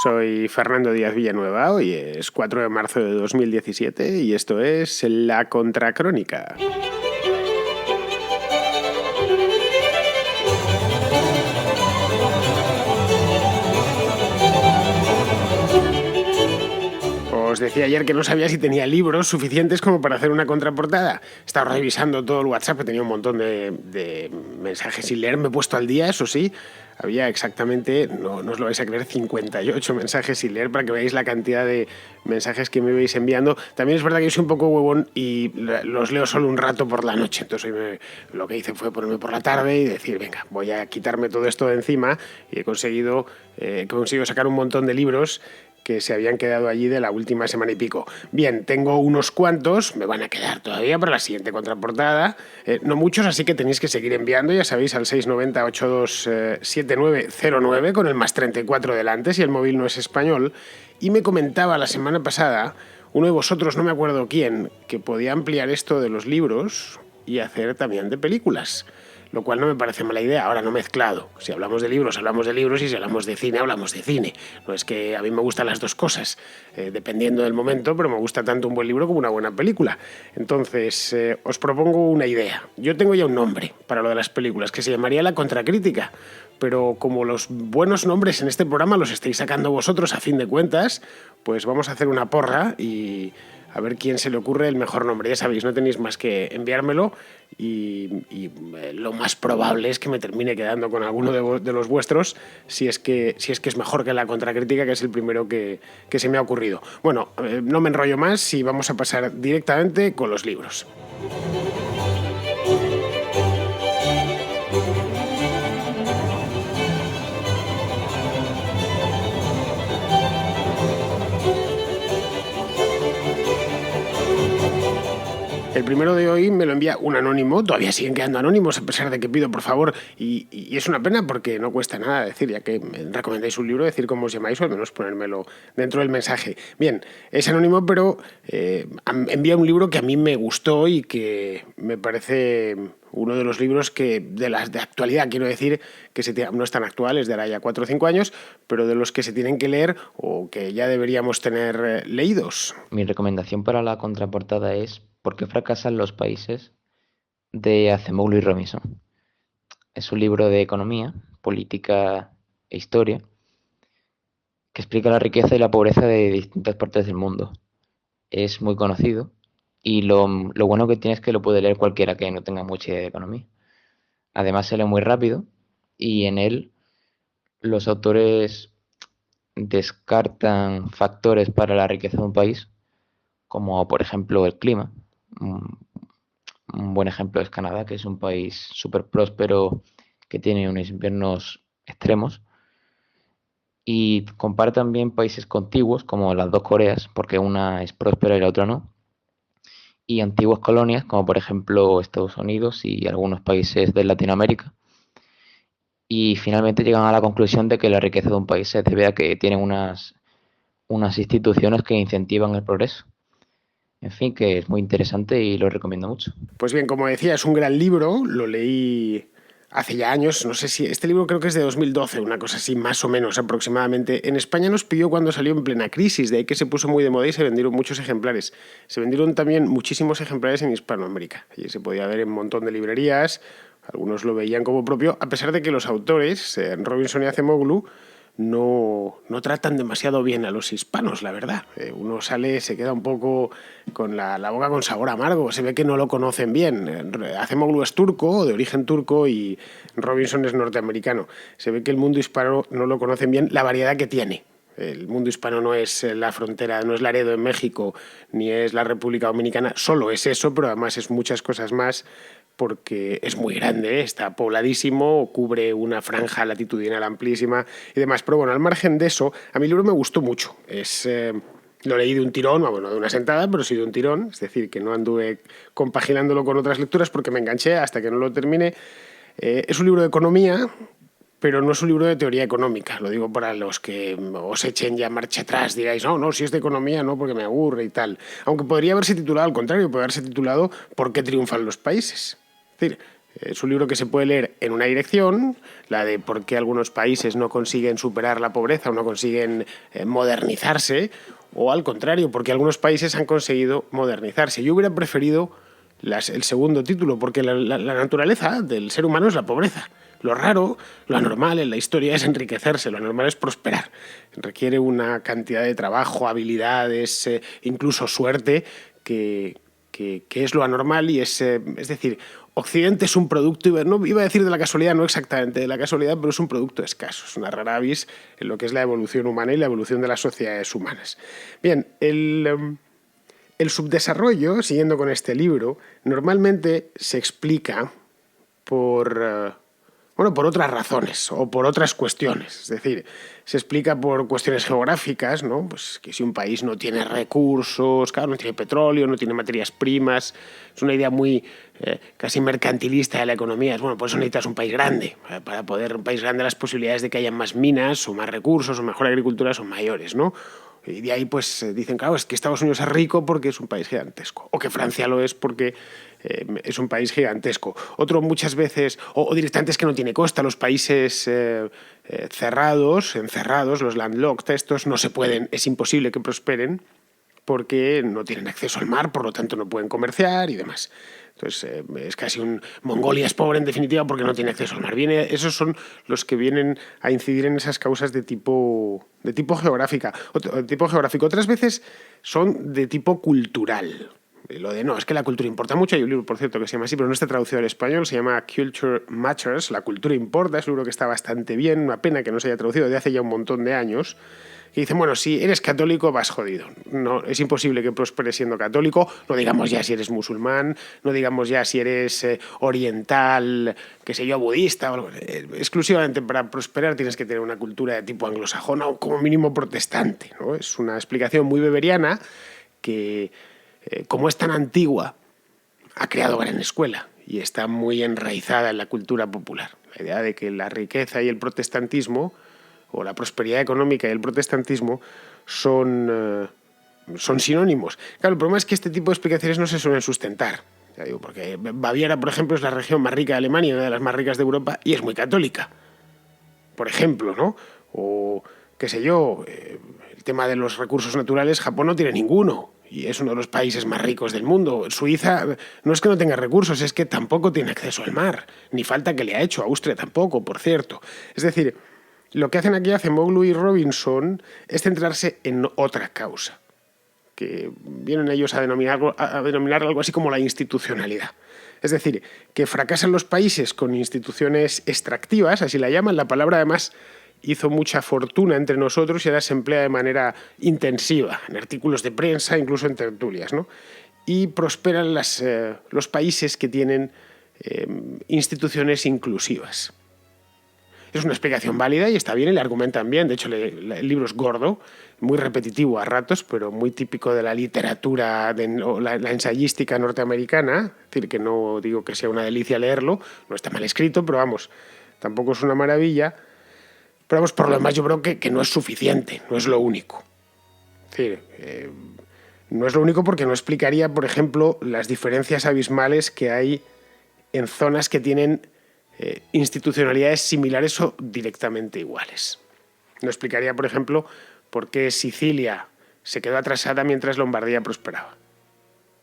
Soy Fernando Díaz Villanueva, hoy es 4 de marzo de 2017 y esto es La Contracrónica. Os decía ayer que no sabía si tenía libros suficientes como para hacer una contraportada. Estaba revisando todo el WhatsApp, tenía un montón de mensajes sin leer, me he puesto al día, eso sí. Había exactamente, no os lo vais a creer, 58 mensajes sin leer para que veáis la cantidad de mensajes que me ibais enviando. También es verdad que yo soy un poco huevón y los leo solo un rato por la noche. Entonces hoy lo que hice fue ponerme por la tarde y decir, venga, voy a quitarme todo esto de encima, y he conseguido sacar un montón de libros que se habían quedado allí de la última semana y pico. Bien, tengo unos cuantos, me van a quedar todavía para la siguiente contraportada. No muchos, así que tenéis que seguir enviando, ya sabéis, al 690-827909 con el +34 delante, si el móvil no es español. Y me comentaba la semana pasada, uno de vosotros, no me acuerdo quién, que podía ampliar esto de los libros y hacer también de películas. Lo cual no me parece mala idea, ahora no mezclado. Si hablamos de libros y si hablamos de cine, hablamos de cine. No es que a mí me gustan las dos cosas, dependiendo del momento, pero me gusta tanto un buen libro como una buena película. Entonces, os propongo una idea. Yo tengo ya un nombre para lo de las películas, que se llamaría La Contracrítica. Pero como los buenos nombres en este programa los estáis sacando vosotros a fin de cuentas, pues vamos a hacer una porra y a ver quién se le ocurre el mejor nombre. Ya sabéis, no tenéis más que enviármelo y lo más probable es que me termine quedando con alguno de los vuestros si es que es mejor que La Contracrítica, que es el primero que se me ha ocurrido. Bueno, no me enrollo más y vamos a pasar directamente con los libros. El primero de hoy me lo envía un anónimo, todavía siguen quedando anónimos a pesar de que pido por favor, y es una pena porque no cuesta nada decir, ya que me recomendáis un libro, decir cómo os llamáis o al menos ponérmelo dentro del mensaje. Bien, es anónimo, pero envía un libro que a mí me gustó y que me parece uno de los libros que de actualidad, quiero decir, que no es tan actual, es de ahora ya 4 o 5 años, pero de los que se tienen que leer o que ya deberíamos tener leídos. Mi recomendación para la contraportada es ¿Por qué fracasan los países?, de Acemoglu y Robinson. Es un libro de economía, política e historia que explica la riqueza y la pobreza de distintas partes del mundo. Es muy conocido y lo bueno que tiene es que lo puede leer cualquiera que no tenga mucha idea de economía. Además se lee muy rápido y en él los autores descartan factores para la riqueza de un país, como por ejemplo el clima. Un buen ejemplo es Canadá, que es un país súper próspero que tiene unos inviernos extremos. Y compara también países contiguos, como las dos Coreas, porque una es próspera y la otra no. Y antiguas colonias, como por ejemplo Estados Unidos y algunos países de Latinoamérica. Y finalmente llegan a la conclusión de que la riqueza de un país se debe a que tienen unas instituciones que incentivan el progreso. En fin, que es muy interesante y lo recomiendo mucho. Pues bien, como decía, es un gran libro, lo leí hace ya años, no sé si este libro creo que es de 2012, una cosa así más o menos aproximadamente. En España nos pilló cuando salió en plena crisis, de ahí que se puso muy de moda y se vendieron muchos ejemplares. Se vendieron también muchísimos ejemplares en Hispanoamérica. Allí se podía ver en un montón de librerías, algunos lo veían como propio, a pesar de que los autores, Robinson y Acemoglu, no tratan demasiado bien a los hispanos, la verdad. Uno sale, se queda un poco con la boca con sabor amargo, se ve que no lo conocen bien. Acemoglu es turco, de origen turco, y Robinson es norteamericano. Se ve que el mundo hispano no lo conocen bien, la variedad que tiene. El mundo hispano no es la frontera, no es Laredo en México, ni es la República Dominicana, solo es eso, pero además es muchas cosas más, porque es muy grande, está pobladísimo, cubre una franja latitudinal amplísima y demás. Pero bueno, al margen de eso, a mi libro me gustó mucho. Lo leí de un tirón, bueno, de una sentada, pero sí de un tirón, es decir, que no anduve compaginándolo con otras lecturas porque me enganché hasta que no lo terminé. Es un libro de economía, pero no es un libro de teoría económica. Lo digo para los que os echen ya marcha atrás, digáis, no, si es de economía, no, porque me aburre y tal. Aunque podría haberse titulado al contrario, podría haberse titulado ¿Por qué triunfan los países? Es decir, Es un libro que se puede leer en una dirección, la de por qué algunos países no consiguen superar la pobreza o no consiguen modernizarse, o al contrario, porque algunos países han conseguido modernizarse. Yo hubiera preferido el segundo título, porque la naturaleza del ser humano es la pobreza. Lo raro, lo anormal en la historia es enriquecerse, lo anormal es prosperar. Requiere una cantidad de trabajo, habilidades, incluso suerte, que es lo anormal y es decir, Occidente es un producto, no iba a decir de la casualidad, no exactamente de la casualidad, pero es un producto escaso, es una rara avis en lo que es la evolución humana y la evolución de las sociedades humanas. Bien, el subdesarrollo, siguiendo con este libro, normalmente se explica por por otras razones o por otras cuestiones. Es decir, se explica por cuestiones geográficas, ¿no? Pues que si un país no tiene recursos, claro, no tiene petróleo, no tiene materias primas, es una idea muy casi mercantilista de la economía. Bueno, por eso necesitas un país grande. Para poder un país grande, las posibilidades de que haya más minas o más recursos o mejor agricultura son mayores, ¿no? Y de ahí pues dicen, claro, es que Estados Unidos es rico porque es un país gigantesco, o que Francia lo es porque es un país gigantesco. Otro muchas veces, o directamente es que no tiene costa, los países encerrados, los landlocked, estos no se pueden, es imposible que prosperen porque no tienen acceso al mar, por lo tanto no pueden comerciar y demás. Entonces, es casi un... Mongolia es pobre, en definitiva, porque no tiene acceso al mar. Esos son los que vienen a incidir en esas causas de tipo geográfico. Otras veces son de tipo cultural. Lo de no, es que la cultura importa mucho. Hay un libro, por cierto, que se llama así, pero no está traducido al español, se llama Culture Matters, la cultura importa, es un libro que está bastante bien, una pena que no se haya traducido de hace ya un montón de años. Y dicen, bueno, si eres católico vas jodido. No, es imposible que prosperes siendo católico, no digamos ya si eres musulmán, no digamos ya si eres oriental, qué sé yo, budista. Exclusivamente para prosperar tienes que tener una cultura de tipo anglosajona o como mínimo protestante, ¿no? Es una explicación muy weberiana que, como es tan antigua, ha creado gran escuela y está muy enraizada en la cultura popular. La idea de que la riqueza y el protestantismo, o la prosperidad económica y el protestantismo, son sinónimos. Claro, el problema es que este tipo de explicaciones no se suelen sustentar. Ya digo, porque Baviera, por ejemplo, es la región más rica de Alemania, una de las más ricas de Europa, y es muy católica. Por ejemplo, ¿no? O, qué sé yo, el tema de los recursos naturales, Japón no tiene ninguno y es uno de los países más ricos del mundo. Suiza no es que no tenga recursos, es que tampoco tiene acceso al mar, ni falta que le ha hecho. Austria tampoco, por cierto. Es decir, lo que hacen aquí, Acemoglu y Robinson, es centrarse en otra causa, que vienen ellos a denominar algo así como la institucionalidad. Es decir, que fracasan los países con instituciones extractivas, así la llaman. La palabra, además, hizo mucha fortuna entre nosotros y ahora se emplea de manera intensiva, en artículos de prensa, incluso en tertulias, ¿no? Y prosperan los países que tienen instituciones inclusivas. Es una explicación válida y está bien y le argumentan bien. De hecho, el libro es gordo, muy repetitivo a ratos, pero muy típico de la literatura, la ensayística norteamericana. Es decir, que no digo que sea una delicia leerlo, no está mal escrito, pero vamos, tampoco es una maravilla. Pero vamos, por lo demás yo creo que no es suficiente, no es lo único. Es decir, no es lo único porque no explicaría, por ejemplo, las diferencias abismales que hay en zonas que tienen institucionalidades similares o directamente iguales. No explicaría, por ejemplo, por qué Sicilia se quedó atrasada mientras Lombardía prosperaba.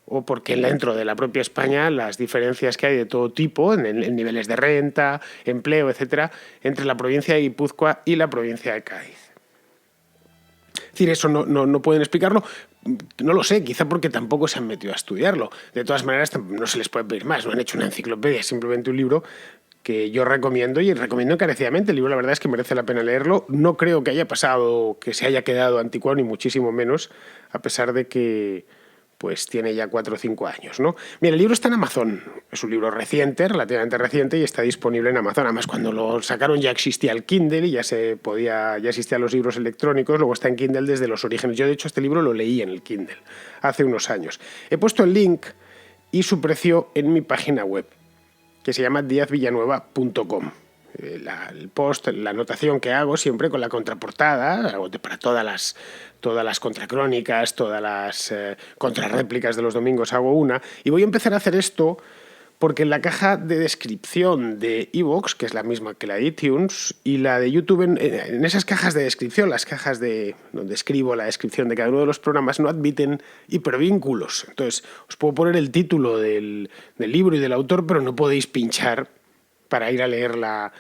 O por qué dentro de la propia España las diferencias que hay de todo tipo, en niveles de renta, empleo, etcétera, entre la provincia de Guipúzcoa y la provincia de Cádiz. Es decir, eso no pueden explicarlo. No lo sé, quizá porque tampoco se han metido a estudiarlo. De todas maneras, no se les puede pedir más. No han hecho una enciclopedia, simplemente un libro que yo recomiendo y recomiendo encarecidamente. El libro, la verdad es que merece la pena leerlo. No creo que haya pasado, que se haya quedado anticuado, ni muchísimo menos, a pesar de que pues tiene ya 4 o 5 años, ¿no? Mira, el libro está en Amazon. Es un libro reciente, relativamente reciente, y está disponible en Amazon. Además, cuando lo sacaron ya existía el Kindle y ya existían los libros electrónicos. Luego está en Kindle desde los orígenes. Yo, de hecho, este libro lo leí en el Kindle hace unos años. He puesto el link y su precio en mi página web, que se llama diazvillanueva.com. El post, la anotación que hago siempre con la contraportada, para todas las contracrónicas, todas las contrarréplicas de los domingos hago una, y voy a empezar a hacer esto porque en la caja de descripción de iVoox, que es la misma que la de iTunes, y la de YouTube, en esas cajas de descripción, las cajas de donde escribo la descripción de cada uno de los programas, no admiten hipervínculos. Entonces, os puedo poner el título del libro y del autor, pero no podéis pinchar para ir a leer la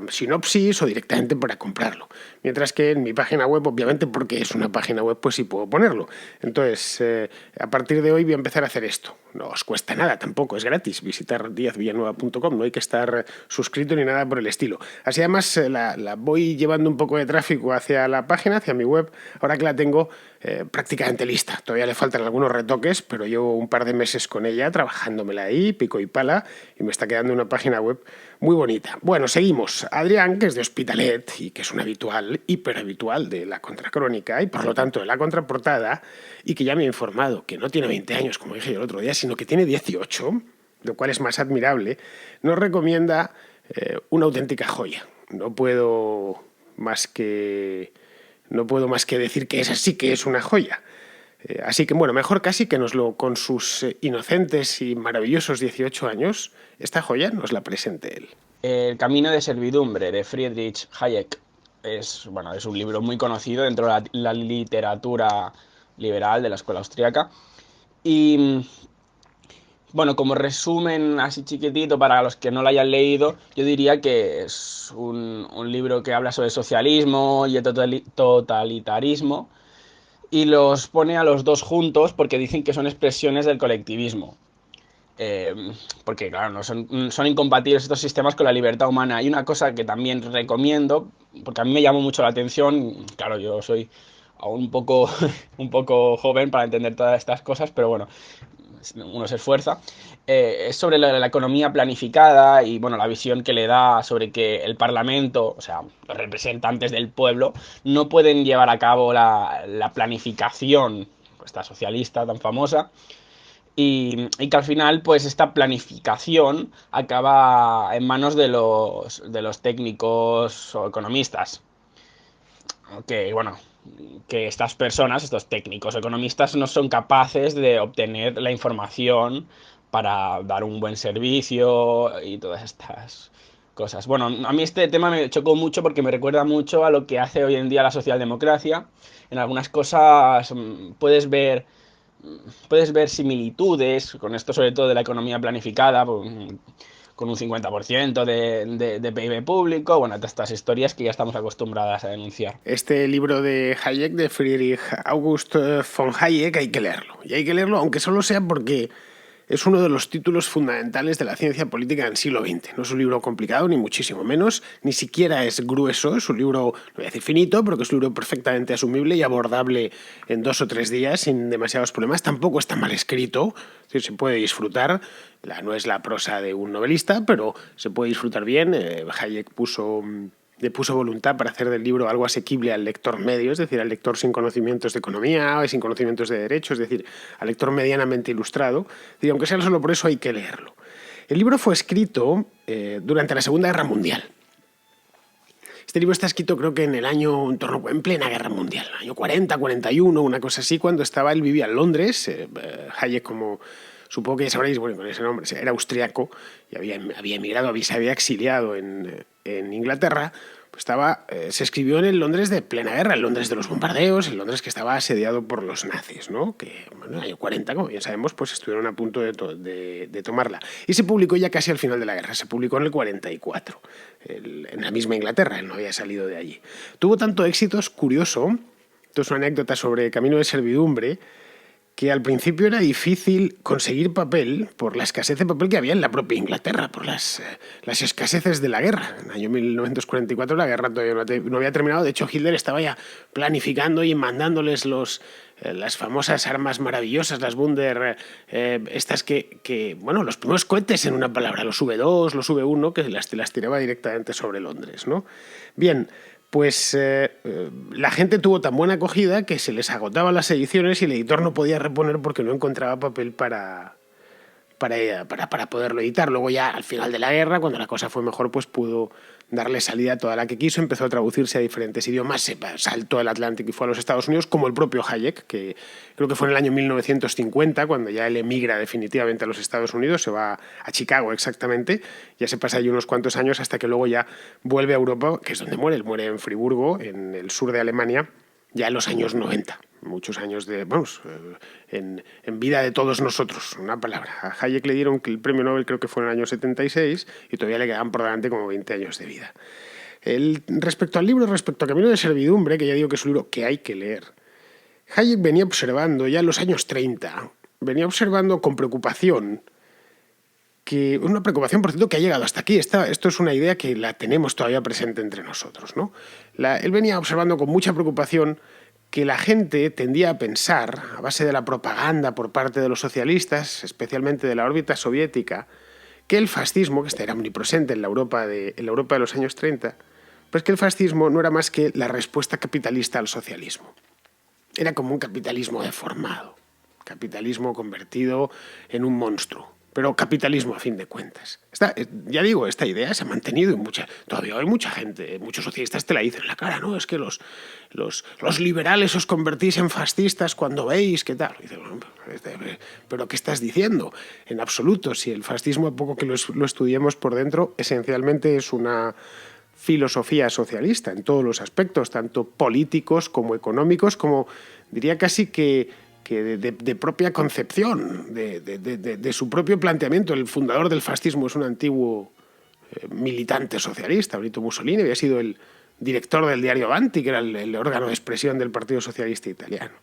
sinopsis o directamente para comprarlo. Mientras que en mi página web, obviamente porque es una página web, pues sí puedo ponerlo. Entonces, a partir de hoy voy a empezar a hacer esto. No os cuesta nada tampoco, es gratis. Visitar diazvillanueva.com, no hay que estar suscrito ni nada por el estilo. Así además la voy llevando un poco de tráfico hacia la página, hacia mi web, ahora que la tengo prácticamente lista. Todavía le faltan algunos retoques, pero llevo un par de meses con ella, trabajándomela ahí, pico y pala, y me está quedando una página web muy bonita. Bueno, seguimos. Adrián, que es de Hospitalet y que es un habitual, hiperhabitual de la contracrónica y por lo tanto de la contraportada, y que ya me ha informado que no tiene 20 años, como dije yo el otro día, sino que tiene 18, lo cual es más admirable, nos recomienda una auténtica joya. No puedo más que decir que esa sí que es una joya. Así que, bueno, mejor casi que con sus inocentes y maravillosos 18 años, esta joya nos la presente él. El camino de servidumbre, de Friedrich Hayek, es un libro muy conocido dentro de la literatura liberal de la escuela austríaca. Y, bueno, como resumen así chiquitito para los que no lo hayan leído, yo diría que es un libro que habla sobre socialismo y el totalitarismo, y los pone a los dos juntos porque dicen que son expresiones del colectivismo. Porque, claro, no son incompatibles estos sistemas con la libertad humana. Y una cosa que también recomiendo, porque a mí me llamó mucho la atención, claro, yo soy aún un poco joven para entender todas estas cosas, pero bueno, uno se esfuerza, es sobre la economía planificada y, bueno, la visión que le da sobre que el Parlamento, o sea, los representantes del pueblo, no pueden llevar a cabo la planificación, esta socialista tan famosa, y que al final, pues, esta planificación acaba en manos de los técnicos o economistas. Que, bueno, que estas personas, estos técnicos economistas, no son capaces de obtener la información para dar un buen servicio y todas estas cosas. Bueno, a mí este tema me chocó mucho porque me recuerda mucho a lo que hace hoy en día la socialdemocracia. En algunas cosas puedes ver similitudes con esto, sobre todo de la economía planificada, con un 50% de PIB público, bueno, todas estas historias que ya estamos acostumbradas a denunciar. Este libro de Hayek, de Friedrich August von Hayek, hay que leerlo. Y hay que leerlo, aunque solo sea porque es uno de los títulos fundamentales de la ciencia política en el siglo XX. No es un libro complicado, ni muchísimo menos, ni siquiera es grueso, es un libro, no voy a decir finito, pero que es un libro perfectamente asumible y abordable en 2 o 3 días sin demasiados problemas. Tampoco está mal escrito, es decir, se puede disfrutar. No es la prosa de un novelista, pero se puede disfrutar bien. Hayek le puso voluntad para hacer del libro algo asequible al lector medio, es decir, al lector sin conocimientos de economía, sin conocimientos de derecho, es decir, al lector medianamente ilustrado. Y aunque sea solo por eso, hay que leerlo. El libro fue escrito durante la Segunda Guerra Mundial. Este libro está escrito, creo que en plena Guerra Mundial, año 40, 41, una cosa así, cuando él vivía en Londres. Hayek, como supongo que ya sabréis, bueno, con ese nombre, era austriaco y había emigrado, se había exiliado en Inglaterra. Pues se escribió en el Londres de plena guerra, el Londres de los bombardeos, el Londres que estaba asediado por los nazis, ¿no? Que bueno, en el año 40, como bien sabemos, pues estuvieron a punto de tomarla. Y se publicó ya casi al final de la guerra, se publicó en el 44, en la misma Inglaterra, él no había salido de allí. Tuvo tanto éxito, es curioso, esto es una anécdota sobre Camino de servidumbre, que al principio era difícil conseguir papel por la escasez de papel que había en la propia Inglaterra, por las escaseces de la guerra. En el año 1944 la guerra todavía no había terminado. De hecho, Hitler estaba ya planificando y mandándoles las famosas armas maravillosas, las Wunder, estas los primeros cohetes, en una palabra, los V2, los V1, que las tiraba directamente sobre Londres, ¿no? Bien, pues la gente tuvo tan buena acogida que se les agotaban las ediciones y el editor no podía reponer porque no encontraba papel para poderlo editar. Luego ya al final de la guerra, cuando la cosa fue mejor, pues pudo darle salida a toda la que quiso, empezó a traducirse a diferentes idiomas, se saltó el Atlántico y fue a los Estados Unidos, como el propio Hayek, que creo que fue en el año 1950, cuando ya él emigra definitivamente a los Estados Unidos, se va a Chicago exactamente, ya se pasa allí unos cuantos años hasta que luego ya vuelve a Europa, que es donde muere. Él muere en Friburgo, en el sur de Alemania, ya en los años 90. Muchos años en vida de todos nosotros, una palabra. A Hayek le dieron el premio Nobel, creo que fue en el año 76, y todavía le quedaban por delante como 20 años de vida. Respecto al libro, respecto a Camino de Servidumbre, que ya digo que es un libro que hay que leer, Hayek venía observando ya en los años 30, venía observando con preocupación, una preocupación, por cierto, que ha llegado hasta aquí. Esto es una idea que la tenemos todavía presente entre nosotros, ¿no? Él venía observando con mucha preocupación que la gente tendía a pensar, a base de la propaganda por parte de los socialistas, especialmente de la órbita soviética, que el fascismo, que era omnipresente en la Europa de los años 30, pues que el fascismo no era más que la respuesta capitalista al socialismo. Era como un capitalismo deformado, capitalismo convertido en un monstruo. Pero capitalismo a fin de cuentas. Ya digo, esta idea se ha mantenido todavía hay mucha gente, muchos socialistas te la dicen en la cara, ¿no? Es que los liberales os convertís en fascistas cuando veis qué tal. Dice, ¿pero qué estás diciendo? En absoluto, si el fascismo, a poco que lo estudiemos por dentro, esencialmente es una filosofía socialista en todos los aspectos, tanto políticos como económicos, como diría casi que de propia concepción, de su propio planteamiento. El fundador del fascismo es un antiguo militante socialista, Benito Mussolini, había sido el director del diario Avanti, que era el órgano de expresión del Partido Socialista Italiano.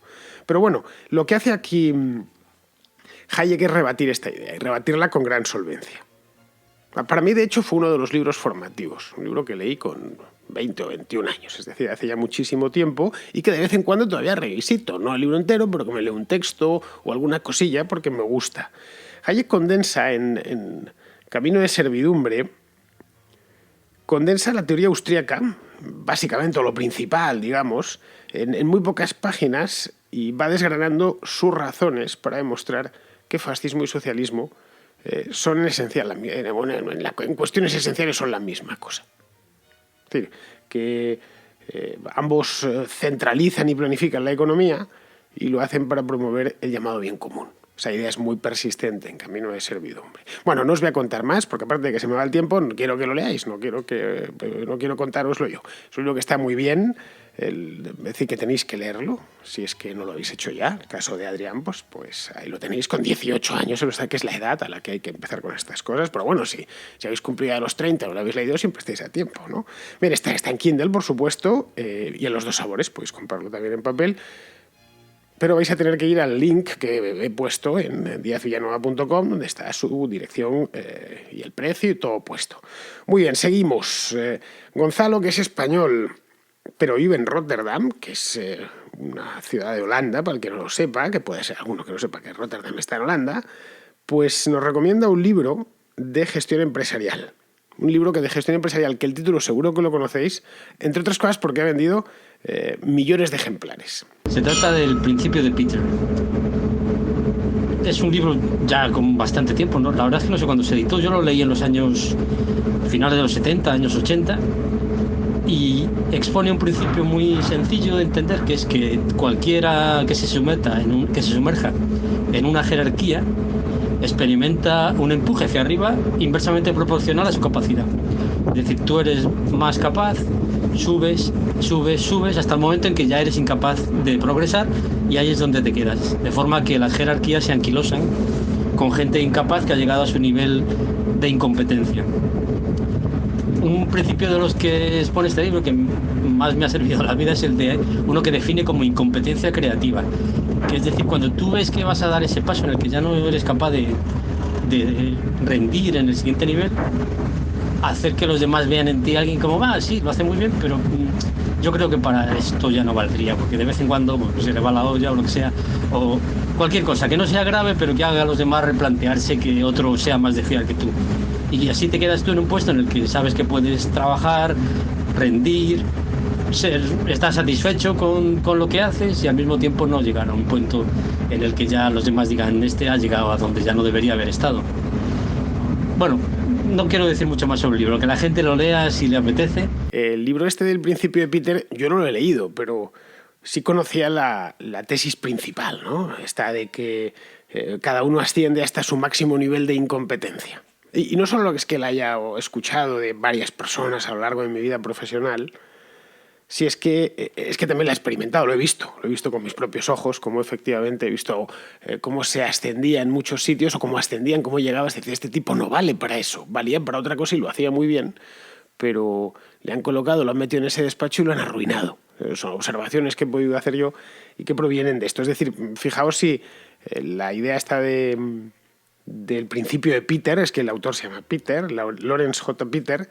Pero bueno, lo que hace aquí Hayek es rebatir esta idea, y rebatirla con gran solvencia. Para mí, de hecho, fue uno de los libros formativos, un libro que leí con 20 o 21 años, es decir, hace ya muchísimo tiempo, y que de vez en cuando todavía revisito, no el libro entero, pero que me leo un texto o alguna cosilla porque me gusta. Hayek condensa en Camino de Servidumbre, condensa la teoría austríaca, básicamente, o lo principal, digamos, en muy pocas páginas, y va desgranando sus razones para demostrar que fascismo y socialismo son en cuestiones esenciales son la misma cosa. Es decir, que ambos centralizan y planifican la economía y lo hacen para promover el llamado bien común. Esa idea es muy persistente en Camino de Servidumbre. Bueno, no os voy a contar más, porque aparte de que se me va el tiempo, no quiero que lo leáis, no quiero contároslo yo. Es un libro que está muy bien, es decir, que tenéis que leerlo, si es que no lo habéis hecho ya. El caso de Adrián, pues ahí lo tenéis, con 18 años, que es la edad a la que hay que empezar con estas cosas. Pero bueno, si habéis cumplido a los 30 o lo habéis leído, siempre estáis a tiempo, ¿no? Bien, está en Kindle, por supuesto, y en los dos sabores, podéis comprarlo también en papel. Pero vais a tener que ir al link que he puesto en diazvillanueva.com, donde está su dirección y el precio y todo puesto. Muy bien, seguimos. Gonzalo, que es español, pero vive en Rotterdam, que es una ciudad de Holanda, para el que no lo sepa, que puede ser alguno que no sepa que Rotterdam está en Holanda, pues nos recomienda un libro de gestión empresarial. Un libro de gestión empresarial que el título seguro que lo conocéis, entre otras cosas porque ha vendido millones de ejemplares. Se trata del Principio de Peter. Es un libro ya con bastante tiempo, ¿no? La verdad es que no sé cuándo se editó. Yo lo leí en los años finales de los 70, años 80, y expone un principio muy sencillo de entender, que es que cualquiera que se sumerja en una jerarquía experimenta un empuje hacia arriba inversamente proporcional a su capacidad. Es decir, tú eres más capaz, subes hasta el momento en que ya eres incapaz de progresar, y ahí es donde te quedas. De forma que las jerarquías se anquilosan con gente incapaz que ha llegado a su nivel de incompetencia. Un principio de los que expone este libro que más me ha servido a la vida es el de uno que define como incompetencia creativa. Que es decir, cuando tú ves que vas a dar ese paso en el que ya no eres capaz de rendir en el siguiente nivel, hacer que los demás vean en ti a alguien como, sí, lo hace muy bien, pero yo creo que para esto ya no valdría, porque de vez en cuando se le va la olla o lo que sea, o cualquier cosa que no sea grave, pero que haga a los demás replantearse que otro sea más de fiar que tú. Y así te quedas tú en un puesto en el que sabes que puedes trabajar, rendir, estar satisfecho con lo que haces, y al mismo tiempo no llegar a un punto en el que ya los demás digan, este ha llegado a donde ya no debería haber estado. Bueno, no quiero decir mucho más sobre el libro, que la gente lo lea si le apetece. El libro este del Principio de Peter, yo no lo he leído, pero sí conocía la tesis principal, ¿no? Esta de que cada uno asciende hasta su máximo nivel de incompetencia. Y no solo es que la haya escuchado de varias personas a lo largo de mi vida profesional, si es que también la he experimentado, lo he visto con mis propios ojos, cómo efectivamente he visto cómo se ascendía en muchos sitios o cómo ascendían, cómo llegabas a decir, este tipo no vale para eso, valía para otra cosa y lo hacía muy bien, pero le han colocado, lo han metido en ese despacho y lo han arruinado. Son observaciones que he podido hacer yo y que provienen de esto. Es decir, fijaos si la idea está del Principio de Peter, es que el autor se llama Peter, Lawrence J. Peter,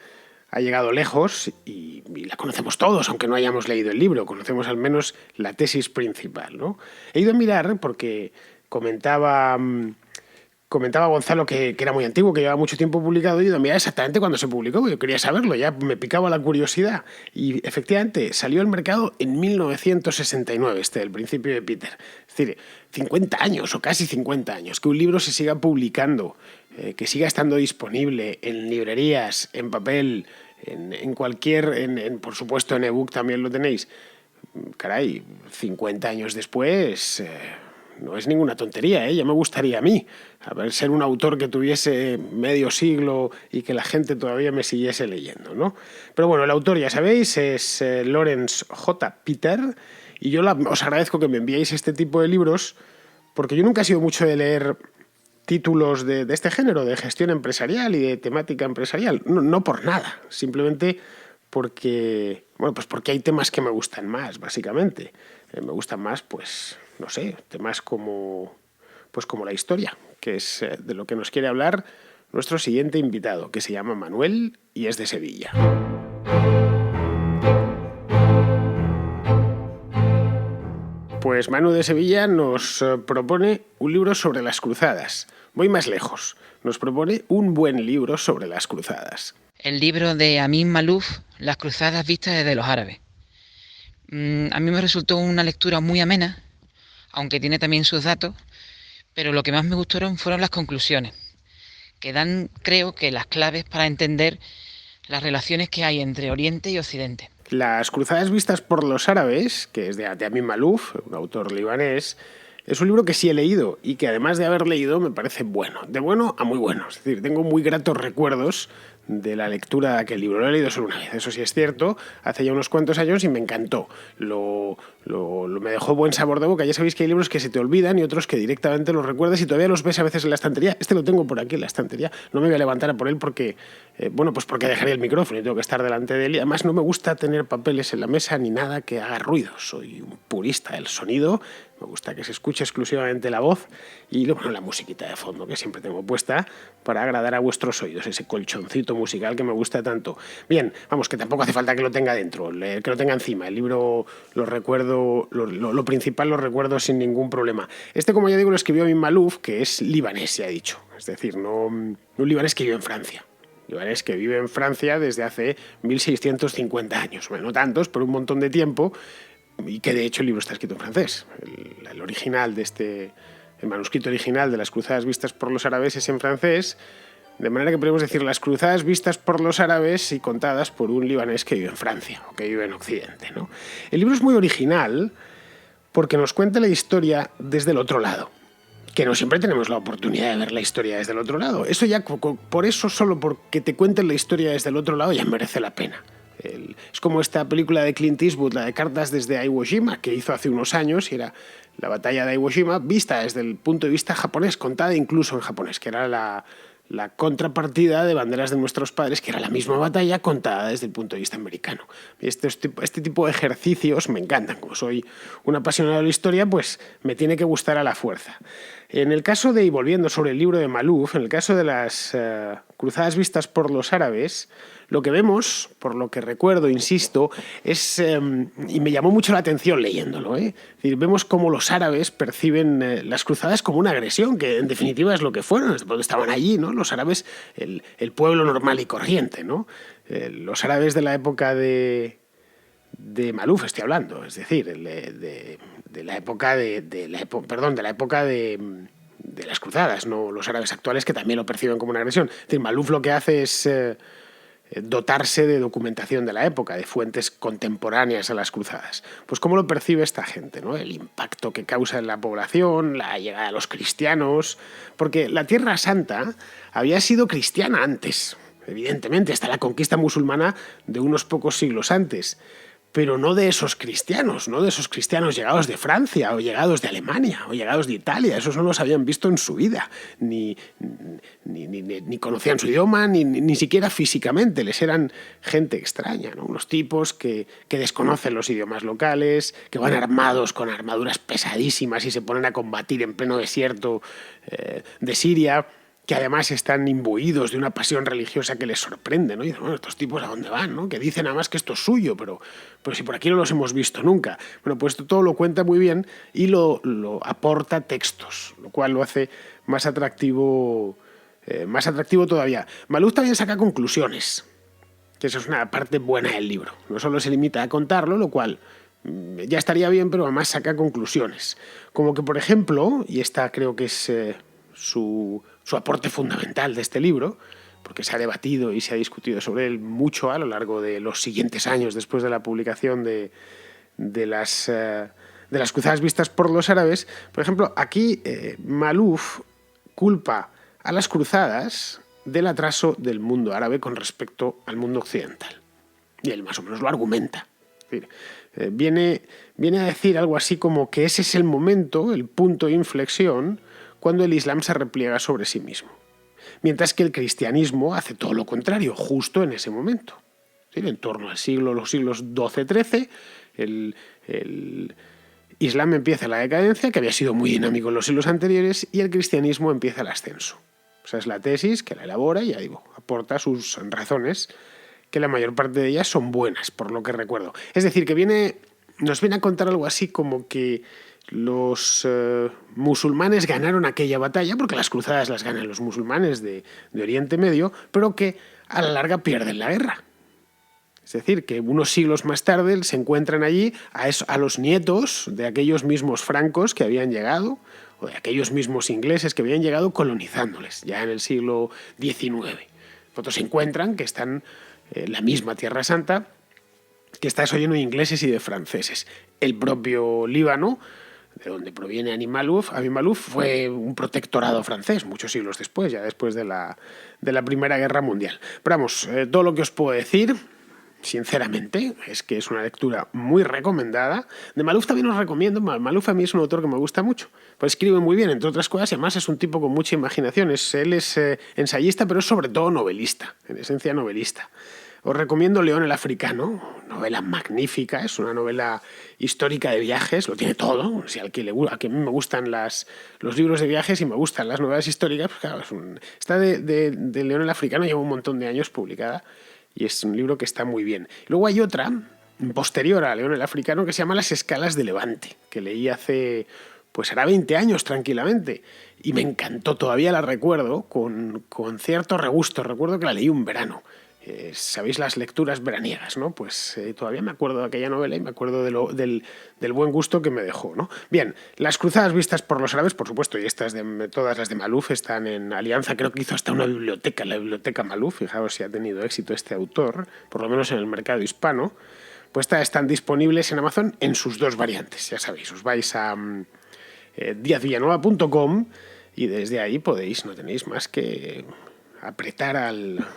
ha llegado lejos y la conocemos todos, aunque no hayamos leído el libro, conocemos al menos la tesis principal, ¿no? He ido a mirar porque comentaba Gonzalo que era muy antiguo, que llevaba mucho tiempo publicado, y he ido a mirar exactamente cuándo se publicó, yo quería saberlo, ya me picaba la curiosidad. Y efectivamente salió al mercado en 1969, El Principio de Peter. Es decir, 50 años o casi 50 años, que un libro se siga publicando, que siga estando disponible en librerías, en papel, en cualquier, por supuesto en ebook también lo tenéis. Caray, 50 años después, no es ninguna tontería, ¿eh? Ya me gustaría a mí ser un autor que tuviese medio siglo y que la gente todavía me siguiese leyendo, ¿no? Pero bueno, el autor, ya sabéis, es Lawrence J. Peter, y yo os agradezco que me enviéis este tipo de libros, porque yo nunca he sido mucho de leer títulos de este género, de gestión empresarial y de temática empresarial. No por nada, simplemente porque hay temas que me gustan más, básicamente. Me gustan más, pues, no sé, temas como la historia, que es de lo que nos quiere hablar nuestro siguiente invitado, que se llama Manuel y es de Sevilla. Pues Manu de Sevilla nos propone un libro sobre las cruzadas. Voy más lejos. Nos propone un buen libro sobre las cruzadas. El libro de Amin Maalouf, Las cruzadas vistas desde los árabes. A mí me resultó una lectura muy amena, aunque tiene también sus datos, pero lo que más me gustaron fueron las conclusiones, que dan, creo que, las claves para entender las relaciones que hay entre Oriente y Occidente. Las cruzadas vistas por los árabes, que es de Amin Maalouf, un autor libanés, es un libro que sí he leído y que además de haber leído me parece bueno, de bueno a muy bueno. Es decir, tengo muy gratos recuerdos de la lectura de aquel libro. Lo he leído solo una vez, eso sí es cierto, hace ya unos cuantos años y me encantó. Me dejó buen sabor de boca. Ya sabéis que hay libros que se te olvidan y otros que directamente los recuerdas y todavía los ves a veces en la estantería. Este lo tengo por aquí en la estantería, no me voy a levantar a por él porque dejaría el micrófono y tengo que estar delante de él. Y además no me gusta tener papeles en la mesa ni nada que haga ruido. Soy un purista del sonido, me gusta que se escuche exclusivamente la voz y la musiquita de fondo que siempre tengo puesta para agradar a vuestros oídos, ese colchoncito musical que me gusta tanto. Bien, vamos, que tampoco hace falta que lo tenga dentro, que lo tenga encima. El libro lo recuerdo, lo principal lo recuerdo sin ningún problema. Como ya digo, lo escribió Amin Maalouf, que es libanés, se ha dicho. Es decir, no un libanés que vive en Francia. Libanés que vive en Francia desde hace 1650 años. Bueno, no tantos, pero un montón de tiempo. Y que de hecho el libro está escrito en francés. El original el manuscrito original de las cruzadas vistas por los árabes es en francés, de manera que podemos decir las cruzadas vistas por los árabes y contadas por un libanés que vive en Francia o que vive en Occidente, ¿no? El libro es muy original porque nos cuenta la historia desde el otro lado, que no siempre tenemos la oportunidad de ver la historia desde el otro lado. Eso ya, por eso, solo porque te cuenten la historia desde el otro lado, ya merece la pena. Es como esta película de Clint Eastwood, la de Cartas desde Iwo Jima, que hizo hace unos años, y era la batalla de Iwo Jima vista desde el punto de vista japonés, contada incluso en japonés, que era la contrapartida de Banderas de nuestros padres, que era la misma batalla contada desde el punto de vista americano. Este tipo de ejercicios me encantan. Como soy un apasionado de la historia, pues me tiene que gustar a la fuerza. En el caso de, y volviendo sobre el libro de Maalouf, en el caso de las cruzadas vistas por los árabes, lo que vemos, por lo que recuerdo, insisto, es, y me llamó mucho la atención leyéndolo, es decir, vemos cómo los árabes perciben las cruzadas como una agresión, que en definitiva es lo que fueron, porque estaban allí, ¿no? Los árabes, el pueblo normal y corriente, ¿no? Los árabes de la época de Maalouf estoy hablando, es decir, de la época de de las cruzadas, no los árabes actuales, que también lo perciben como una agresión. Es decir, Malouf lo que hace es dotarse de documentación de la época, de fuentes contemporáneas a las cruzadas. Pues ¿cómo lo percibe esta gente, ¿no? El impacto que causa en la población, la llegada de los cristianos, porque la Tierra Santa había sido cristiana antes, evidentemente, hasta la conquista musulmana de unos pocos siglos antes, pero no de esos cristianos, no de esos cristianos llegados de Francia o llegados de Alemania o llegados de Italia. Esos no los habían visto en su vida, ni conocían su idioma, ni siquiera físicamente. Les eran gente extraña, ¿no? Unos tipos que desconocen los idiomas locales, que van armados con armaduras pesadísimas y se ponen a combatir en pleno desierto de Siria, que además están imbuidos de una pasión religiosa que les sorprende, ¿no? Y dicen, bueno, estos tipos ¿a dónde van, no? Que dicen además que esto es suyo, pero si por aquí no los hemos visto nunca. Bueno, pues esto todo lo cuenta muy bien y lo aporta textos, lo cual lo hace más atractivo todavía. Malouf también saca conclusiones, que eso es una parte buena del libro. No solo se limita a contarlo, lo cual ya estaría bien, pero además saca conclusiones. Como que, por ejemplo, y esta creo que es su aporte fundamental de este libro, porque se ha debatido y se ha discutido sobre él mucho a lo largo de los siguientes años después de la publicación de las cruzadas vistas por los árabes. Por ejemplo, aquí Malouf culpa a las cruzadas del atraso del mundo árabe con respecto al mundo occidental. Y él más o menos lo argumenta. Es decir, viene a decir algo así como que ese es el momento, el punto de inflexión, cuando el Islam se repliega sobre sí mismo. Mientras que el cristianismo hace todo lo contrario, justo en ese momento. ¿Sí? En torno al los siglos XII-XIII, el Islam empieza la decadencia, que había sido muy dinámico en los siglos anteriores, y el cristianismo empieza el ascenso. Esa es la tesis que la elabora y, ya digo, aporta sus razones, que la mayor parte de ellas son buenas, por lo que recuerdo. Es decir, que nos viene a contar algo así como que los musulmanes ganaron aquella batalla, porque las cruzadas las ganan los musulmanes de Oriente Medio, pero que a la larga pierden la guerra. Es decir, que unos siglos más tarde se encuentran allí a los nietos de aquellos mismos francos que habían llegado, o de aquellos mismos ingleses que habían llegado colonizándoles, ya en el siglo XIX. Otros se encuentran que están en la misma Tierra Santa, que está eso lleno de ingleses y de franceses. El propio Líbano, de donde proviene Ami Malouf, fue un protectorado francés muchos siglos después, ya después de la Primera Guerra Mundial. Pero vamos, todo lo que os puedo decir, sinceramente, es que es una lectura muy recomendada. De Malouf también os recomiendo. Malouf a mí es un autor que me gusta mucho. Pues escribe muy bien, entre otras cosas, y además es un tipo con mucha imaginación. Él es ensayista, pero es sobre todo novelista, en esencia novelista. Os recomiendo León el Africano, novela magnífica, es una novela histórica de viajes, lo tiene todo. Si a mí me gustan los libros de viajes y me gustan las novelas históricas, pues claro, esta de León el Africano lleva un montón de años publicada y es un libro que está muy bien. Luego hay otra, posterior a León el Africano, que se llama Las escalas de Levante, que leí hace, pues hará 20 años tranquilamente, y me encantó, todavía la recuerdo con cierto regusto, recuerdo que la leí un verano. Sabéis las lecturas veraniegas, ¿no? Pues todavía me acuerdo de aquella novela y me acuerdo del buen gusto que me dejó, ¿no? Bien, las cruzadas vistas por los árabes, por supuesto, y todas las de Malouf están en Alianza, creo que hizo hasta una biblioteca, la biblioteca Malouf, fijaos si ha tenido éxito este autor, por lo menos en el mercado hispano, pues están disponibles en Amazon en sus dos variantes, ya sabéis, os vais a diazvillanueva.com y desde ahí no tenéis más que apretar al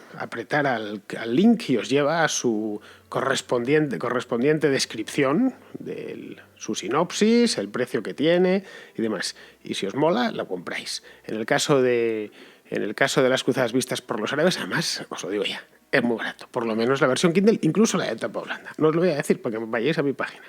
link y os lleva a su correspondiente descripción de su sinopsis, el precio que tiene y demás. Y si os mola, la compráis. En el caso de las cruzadas vistas por los árabes, además, os lo digo ya, es muy barato. Por lo menos la versión Kindle, incluso la de tapa blanda. No os lo voy a decir para que vayáis a mi página.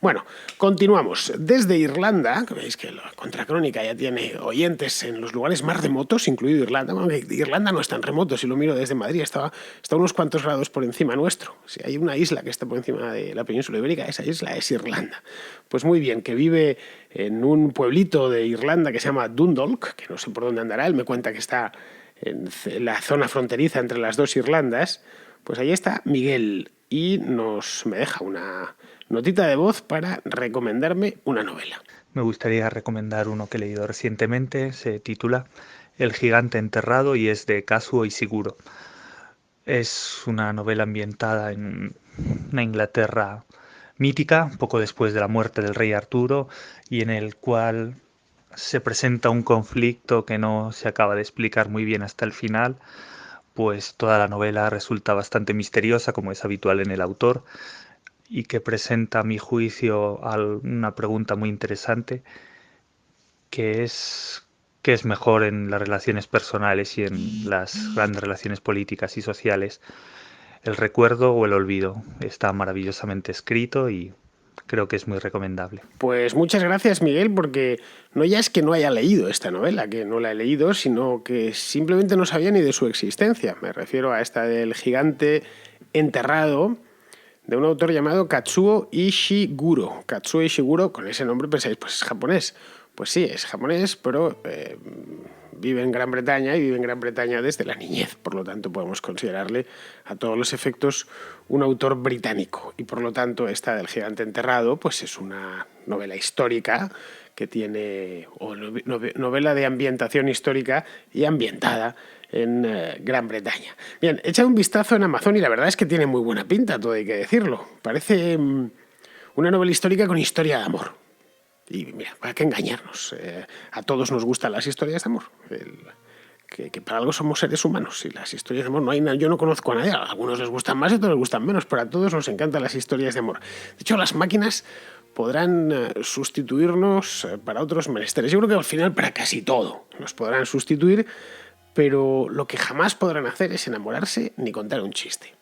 Bueno, continuamos. Desde Irlanda, que veis que la Contracrónica ya tiene oyentes en los lugares más remotos, incluido Irlanda. Bueno, que Irlanda no es tan remoto, si lo miro desde Madrid, está unos cuantos grados por encima nuestro. Si hay una isla que está por encima de la península ibérica, esa isla es Irlanda. Pues muy bien, que vive en un pueblito de Irlanda que se llama Dundalk, que no sé por dónde andará, él me cuenta que está en la zona fronteriza entre las dos Irlandas. Pues ahí está Miguel y me deja una notita de voz para recomendarme una novela. Me gustaría recomendar uno que he leído recientemente, se titula El gigante enterrado y es de Kazuo Ishiguro. Es una novela ambientada en una Inglaterra mítica, poco después de la muerte del rey Arturo, y en el cual se presenta un conflicto que no se acaba de explicar muy bien hasta el final, pues toda la novela resulta bastante misteriosa, como es habitual en el autor, y que presenta, a mi juicio, una pregunta muy interesante, que es qué es mejor en las relaciones personales y en las grandes relaciones políticas y sociales, el recuerdo o el olvido. Está maravillosamente escrito y creo que es muy recomendable. Pues muchas gracias, Miguel, porque no ya es que no haya leído esta novela, que no la he leído, sino que simplemente no sabía ni de su existencia. Me refiero a esta del gigante enterrado, de un autor llamado Kazuo Ishiguro. Kazuo Ishiguro, con ese nombre pensáis, pues es japonés. Pues sí, es japonés, pero vive en Gran Bretaña y vive en Gran Bretaña desde la niñez. Por lo tanto, podemos considerarle a todos los efectos un autor británico. Y por lo tanto, esta del gigante enterrado pues es una novela histórica que tiene, o novela de ambientación histórica y ambientada en Gran Bretaña. Bien, he echado un vistazo en Amazon y la verdad es que tiene muy buena pinta, todo hay que decirlo. Parece una novela histórica con historia de amor. Y mira, ¿para qué engañarnos? A todos nos gustan las historias de amor. Que para algo somos seres humanos. Y las historias de amor no hay nada. Yo no conozco a nadie. A algunos les gustan más y a otros les gustan menos, pero a todos nos encantan las historias de amor. De hecho, las máquinas podrán sustituirnos para otros menesteres. Yo creo que al final para casi todo nos podrán sustituir, pero lo que jamás podrán hacer es enamorarse ni contar un chiste.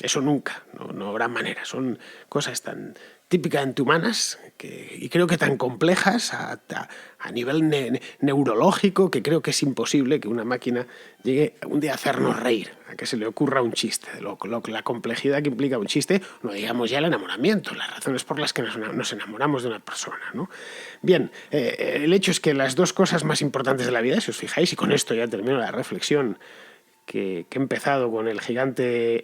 Eso nunca, no habrá manera. Son cosas tan típicamente humanas y creo que tan complejas a nivel neurológico que creo que es imposible que una máquina llegue un día a hacernos reír, a que se le ocurra un chiste. La complejidad que implica un chiste, no digamos ya el enamoramiento, las razones por las que nos enamoramos de una persona, ¿no? Bien, el hecho es que las dos cosas más importantes de la vida, si os fijáis, y con esto ya termino la reflexión que he empezado con el gigante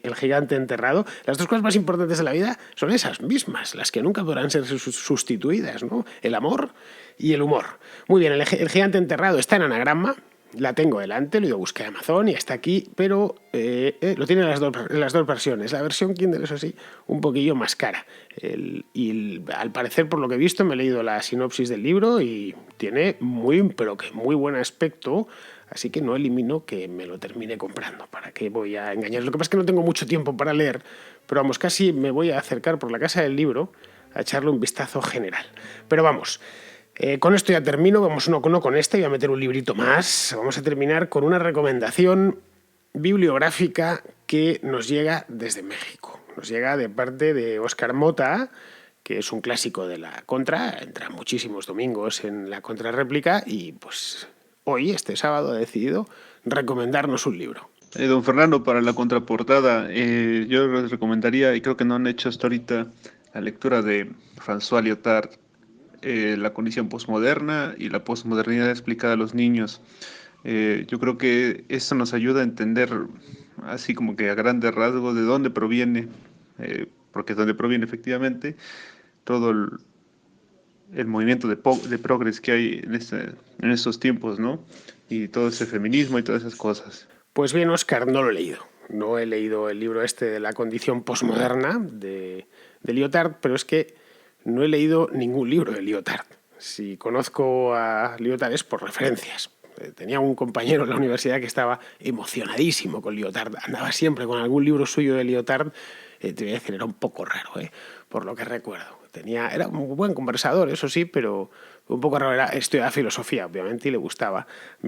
enterrado, las dos cosas más importantes de la vida son esas mismas, las que nunca podrán ser sustituidas, ¿no? El amor y el humor. Muy bien, el gigante enterrado está en anagrama, la tengo delante, lo he ido a buscar en Amazon y está aquí, pero lo tiene en las dos versiones. La versión Kindle, eso sí, un poquillo más cara. Al parecer, por lo que he visto, me he leído la sinopsis del libro y tiene muy buen aspecto. Así que no elimino que me lo termine comprando. ¿Para qué voy a engañar? Lo que pasa es que no tengo mucho tiempo para leer, pero vamos, casi me voy a acercar por la casa del libro a echarle un vistazo general. Pero vamos, con esto ya termino. Vamos no con este, voy a meter un librito más. Vamos a terminar con una recomendación bibliográfica que nos llega desde México. Nos llega de parte de Óscar Mota, que es un clásico de la Contra. Entra muchísimos domingos en la Contrarréplica y pues hoy, este sábado, ha decidido recomendarnos un libro. Don Fernando, para la contraportada, yo les recomendaría, y creo que no han hecho hasta ahorita, la lectura de François Lyotard, La condición posmoderna y la posmodernidad explicada a los niños. Yo creo que eso nos ayuda a entender, así como que a grandes rasgos, de dónde proviene, porque es donde proviene efectivamente todo el movimiento de progres que hay en estos tiempos, ¿no? Y todo ese feminismo y todas esas cosas. Pues bien, Óscar, no lo he leído. No he leído el libro este de la condición posmoderna de Lyotard, pero es que no he leído ningún libro de Lyotard. Si conozco a Lyotard es por referencias. Tenía un compañero en la universidad que estaba emocionadísimo con Lyotard. Andaba siempre con algún libro suyo de Lyotard. Te voy a decir, era un poco raro, por lo que recuerdo. Era un buen conversador, eso sí, pero un poco raro. Estudiaba filosofía, obviamente, y le gustaba. A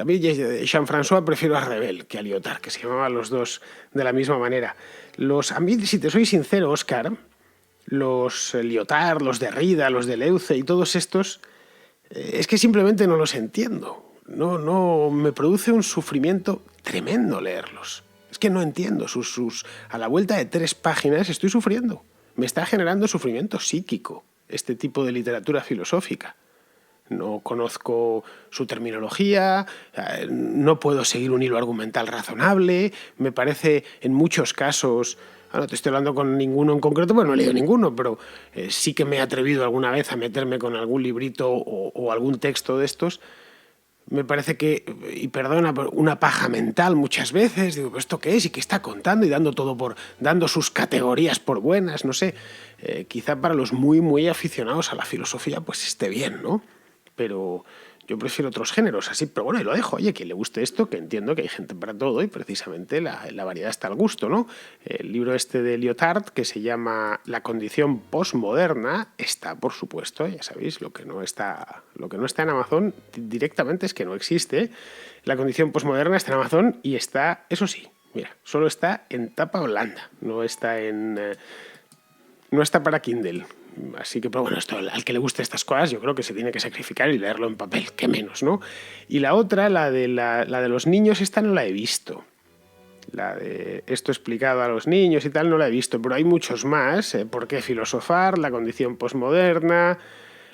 mí Jean-François prefiero a Rebel que a Lyotard, que se llamaban los dos de la misma manera. A mí, si te soy sincero, Óscar, los Lyotard, los Derrida, los Deleuze y todos estos, es que simplemente no los entiendo. No, me produce un sufrimiento tremendo leerlos. Es que no entiendo. A la vuelta de 3 páginas estoy sufriendo. Me está generando sufrimiento psíquico este tipo de literatura filosófica. no conozco su terminología, no puedo seguir un hilo argumental razonable, me parece en muchos casos... No te estoy hablando con ninguno en concreto, porque no he leído ninguno, pero sí que me he atrevido alguna vez a meterme con algún librito o algún texto de estos. Me parece que, y perdona, una paja mental muchas veces. Digo, ¿pero esto qué es? ¿Y qué está contando? Y dando sus categorías por buenas, no sé. Quizá para los muy, muy aficionados a la filosofía, pues esté bien, ¿no? Pero yo prefiero otros géneros, así, pero bueno, y lo dejo. Oye, quien le guste esto, que entiendo que hay gente para todo y precisamente la variedad está al gusto, ¿no? El libro este de Lyotard, que se llama La condición posmoderna, está, por supuesto, ya sabéis, lo que no está en Amazon directamente es que no existe. La condición posmoderna está en Amazon y está, eso sí, mira, solo está en tapa blanda, no está para Kindle. Así que, pero bueno, esto, al que le guste estas cosas, yo creo que se tiene que sacrificar y leerlo en papel, qué menos, ¿no? Y la otra, la de los niños, esta no la he visto. La de esto explicado a los niños y tal no la he visto, pero hay muchos más. ¿Por qué filosofar? La condición posmoderna,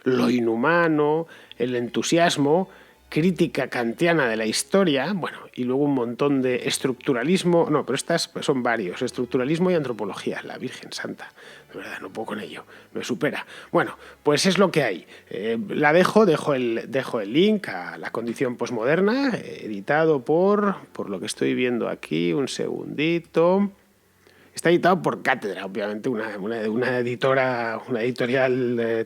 lo inhumano, el entusiasmo, crítica kantiana de la historia, bueno, y luego un montón de estructuralismo, no, pero estas son varios, estructuralismo y antropología, la Virgen Santa, de verdad, no puedo con ello, me supera. Bueno, pues es lo que hay. Dejo el link a La condición posmoderna, editado por lo que estoy viendo aquí, un segundito. Está editado por Cátedra, obviamente, una editorial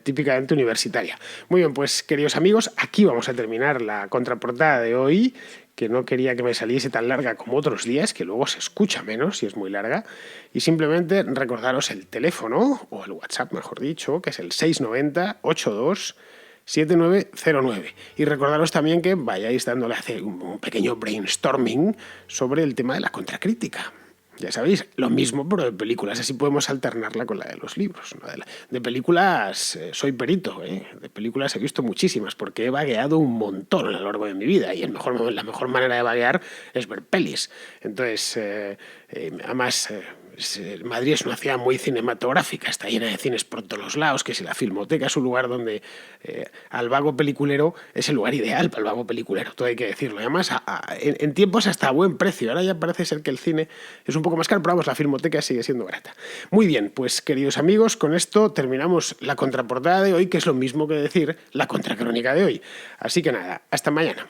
típicamente universitaria. Muy bien, pues queridos amigos, aquí vamos a terminar la contraportada de hoy, que no quería que me saliese tan larga como otros días, que luego se escucha menos si es muy larga, y simplemente recordaros el teléfono, o el WhatsApp mejor dicho, que es el 690-82-7909. Y recordaros también que vayáis dándole a hacer un pequeño brainstorming sobre el tema de la contracrítica. Ya sabéis, lo mismo pero de películas, así podemos alternarla con la de los libros, ¿no? De películas soy perito, de películas he visto muchísimas porque he vagueado un montón a lo largo de mi vida y la mejor manera de vaguear es ver pelis. Entonces, además... Madrid es una ciudad muy cinematográfica, está llena de cines por todos los lados, que si la Filmoteca es un lugar donde al vago peliculero es el lugar ideal para el vago peliculero, todo hay que decirlo. Y además, en tiempos hasta a buen precio, ahora ya parece ser que el cine es un poco más caro, pero vamos, la Filmoteca sigue siendo barata. Muy bien, pues queridos amigos, con esto terminamos la contraportada de hoy, que es lo mismo que decir la contracrónica de hoy. Así que nada, hasta mañana.